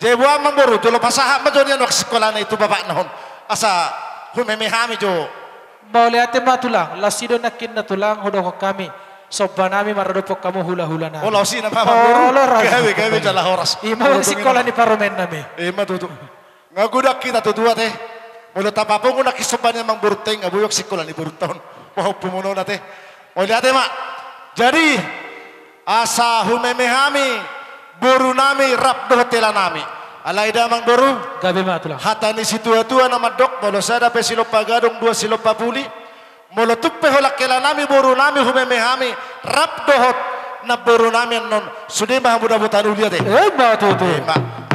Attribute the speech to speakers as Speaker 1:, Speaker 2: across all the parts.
Speaker 1: Jebuang memburu tulo pasahap majonian wak sekolah na itu bapak nahon. Asa humemehami jo.
Speaker 2: Boleh ate matulang, lasido nakin na tulang hudo ko kami. Soba nami maradopok kamu hula-hula na.
Speaker 1: Oh lausi na mama buru. Gawe jala horas.
Speaker 2: Ima sekolah ni paromen nami.
Speaker 1: Ima tutu. Ngagudak kita tutua teh. Mulut apa pun guna kisobannya mang buruteng ngabuyok sekolah ni burutahun. Mau pumuno na teh. Oh lihat mak. Jadi asa humemehami buru nami rap do hotela nami. Alaida mang buru.
Speaker 2: Gabe matulang.
Speaker 1: Hatani si tua-tua nama dok. Molo sada pe silopa gadong 2 silopa puli. Molo tuppe holak kela nami buru nami humemehami rap dohot na buru nami non sudah mah budak buta ulia teh.
Speaker 2: Tutu.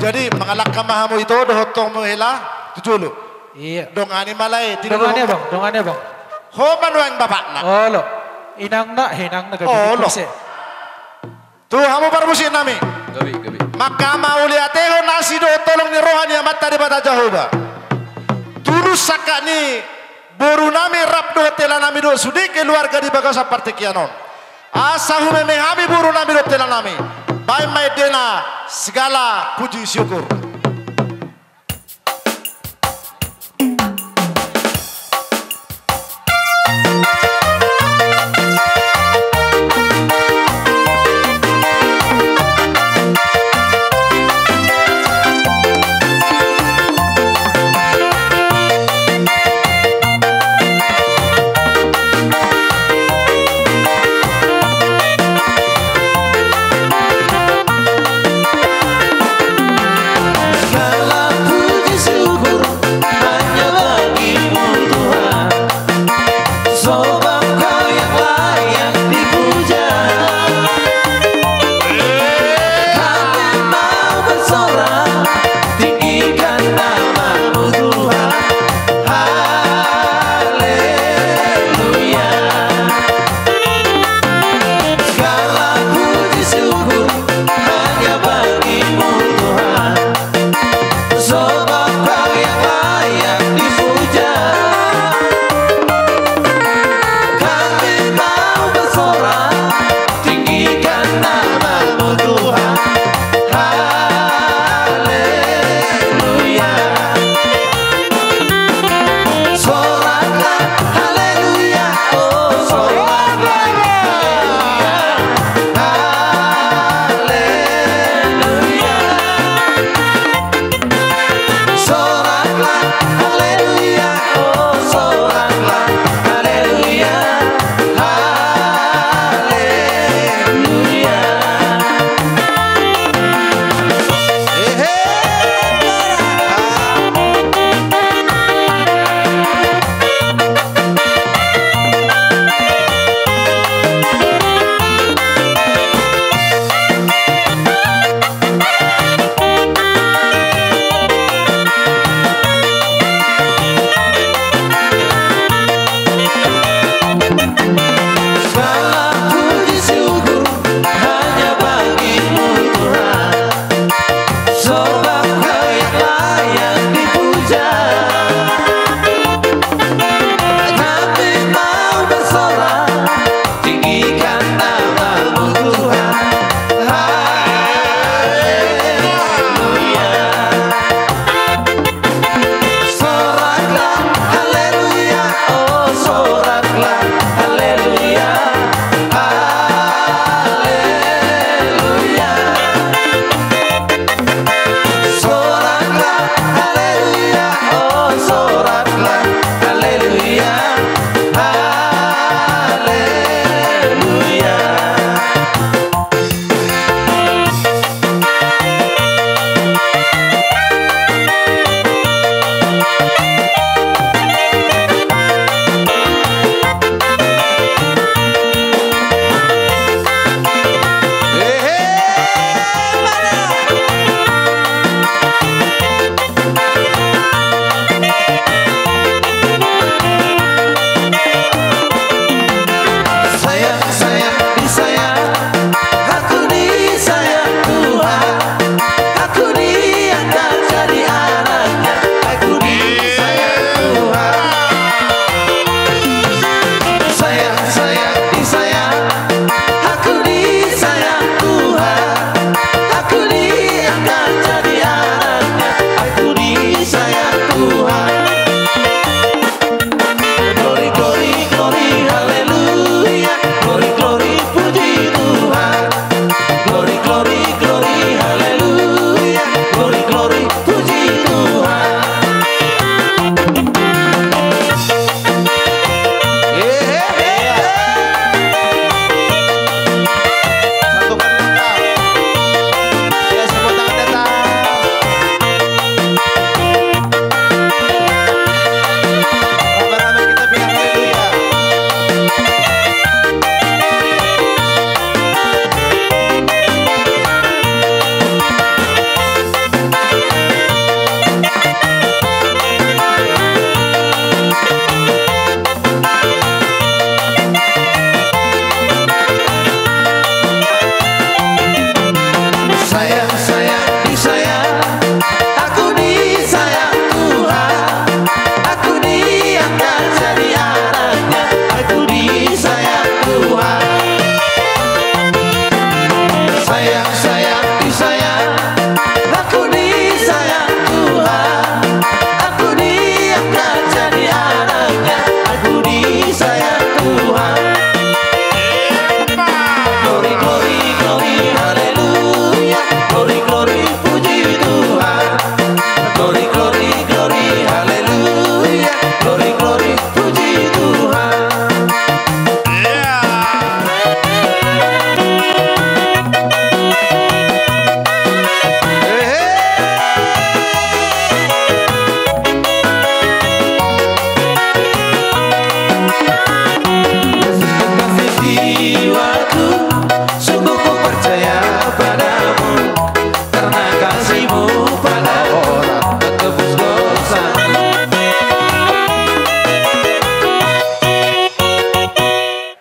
Speaker 1: Jadi mengalahkan mahamu itu dohot tong mohela tujulo.
Speaker 2: Iya.
Speaker 1: Dong ani malai
Speaker 2: Dongannya bang.
Speaker 1: Homan wang bapak nak.
Speaker 2: Olo. Inang na hinang na gabi.
Speaker 1: Olo. Tuh hamu parmusin nami.
Speaker 3: Gabi.
Speaker 1: Maka mau lihat ho nasi do tolong ni rohani amat daripada Jehovah. Tulus sakani boru nami rap do tela nami do sudi keluarga di bagasa partai kianon. Asa humemehami boru nami do tela nami. Baik maidena segala puji syukur.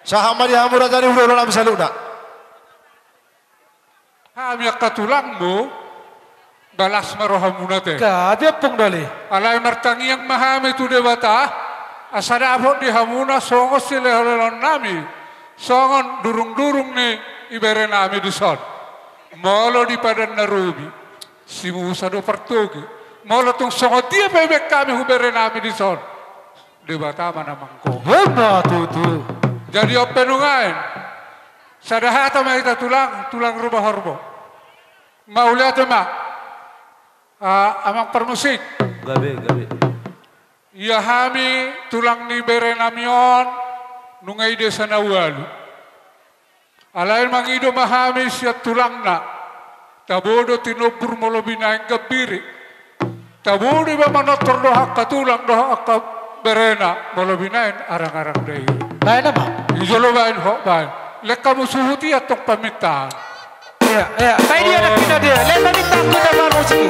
Speaker 1: Sahamari hamura dari udah ulang saluda.
Speaker 3: Kami katulangmu balas marohamunate.
Speaker 2: Gabi apong dali.
Speaker 3: Alay martangi yang mahami tu debata. Asada abot di hamuna songos sila horon nami. Songon durung-durung ni ibere nami di son. Molo di padan narubi. Si Musa do pertugi. Molo tung songot dia bebek kami hubere nami di son. Debata mana mangko.
Speaker 2: Heba tutu.
Speaker 3: Jadi openungain. Sadahata may tulang rubah horbo. Maulihat ma. Amang permusik.
Speaker 4: Gabi.
Speaker 3: Iya hami tulang ni bere namion nungay desa nawalu. Alain mangido mahami siya tulang na. Tabodo tinopur molo binaing gabiri. Tabodo ba manotor doha katulang doha ka berena molo binaing arang-arang dahi.
Speaker 2: Baik na ba?
Speaker 3: Ijolo bain ho bain. Leka musuhuti atong pamitaan.
Speaker 2: Ya. Baik dia nak kena dia. Lepas ni tak kena baru musik.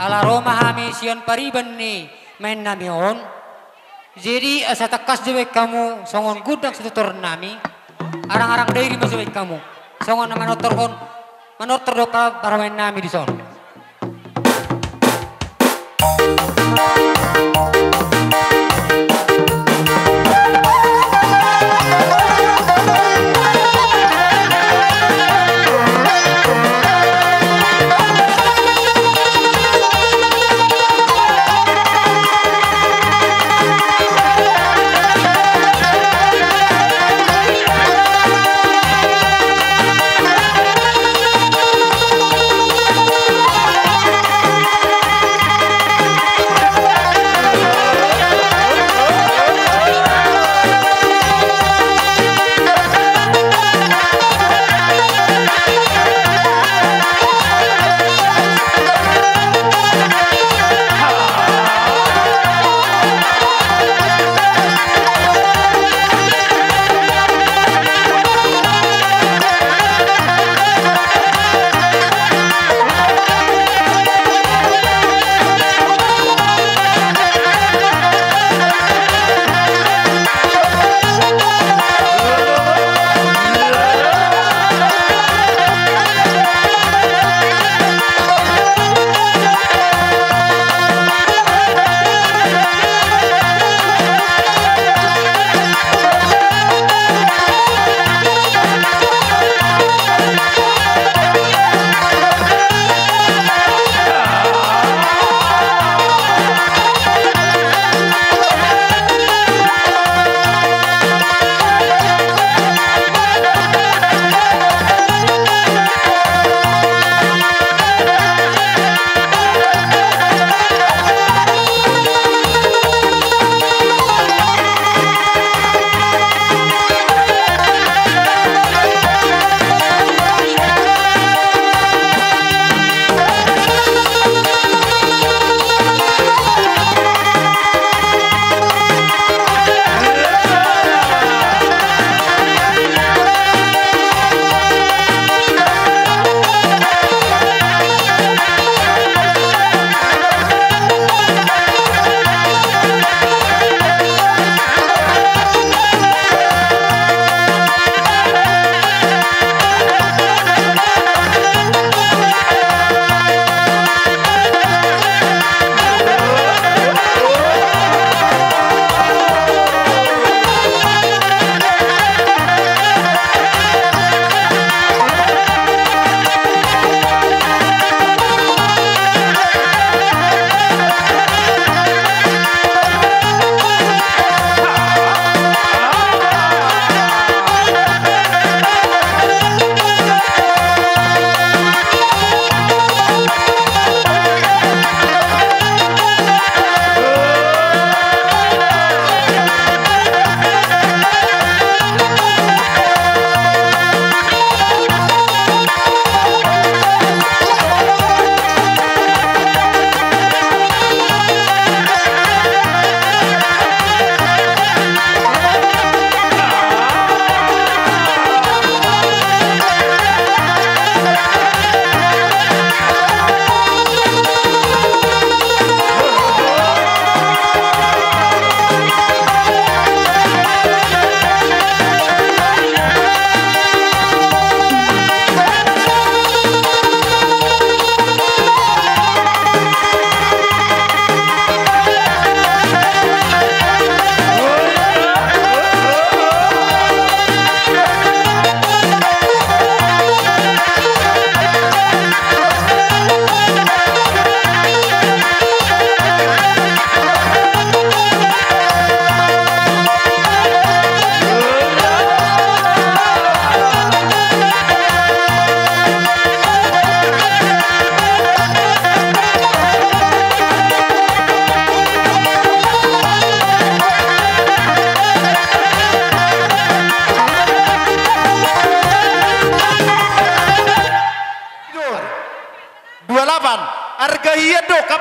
Speaker 4: Kalaro mahami siyon pariban ni main namion. Jadi asa takas jawek kamu songon gudang setutor nami. Arang-arang dairi masawek kamu. Songon na manotor do para main nami di son.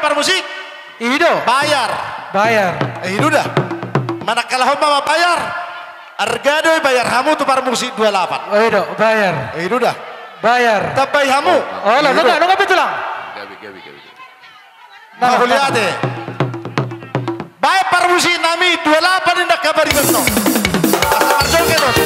Speaker 1: kapar musik?
Speaker 2: Ido.
Speaker 1: Bayar.
Speaker 2: Bayar.
Speaker 1: Ido dah. Manakala homa bayar. Harga doi bayar hamu tu par musik 28.
Speaker 2: Oh ido, bayar.
Speaker 1: Ido dah.
Speaker 2: Bayar.
Speaker 1: Tapi hamu.
Speaker 2: Oh lah, nggak betul lah.
Speaker 5: Gabi.
Speaker 1: Mahuliate. Baik parmusi nami 28 indak kabari besno. Asa marjol ke dos.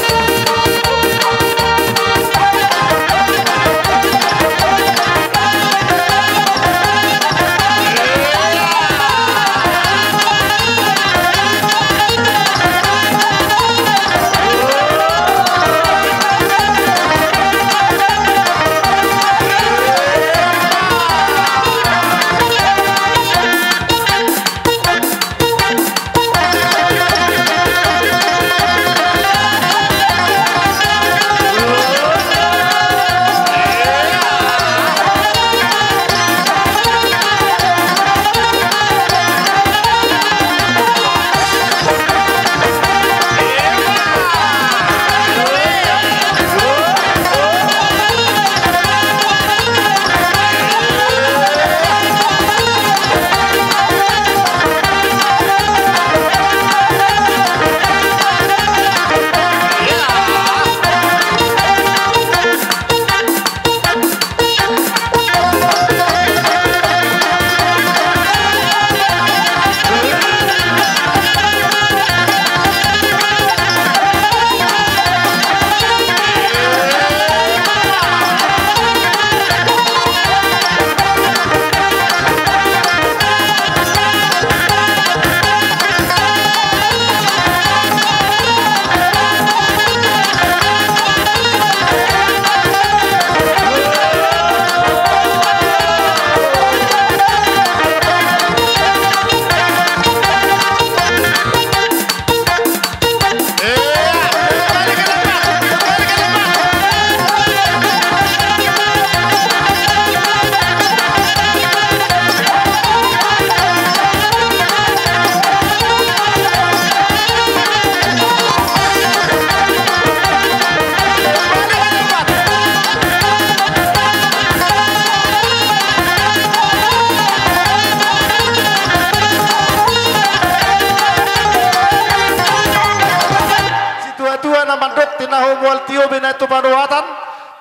Speaker 1: Tinahu mual tio bina itu panuatan,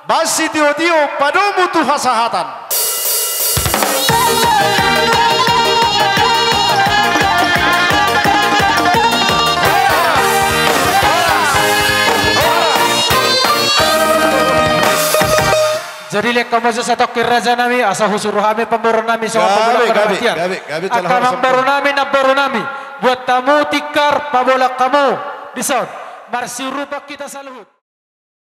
Speaker 1: basi tio padu mutu hasahatan.
Speaker 2: Jadi lek kamu sesatok kiraja nami asa husuru kami pemburu nami sama pemburu kematian. Akan pemburu nami buat tamu tikar pabolak kamu di sound. Marsi rupa kita saluhut.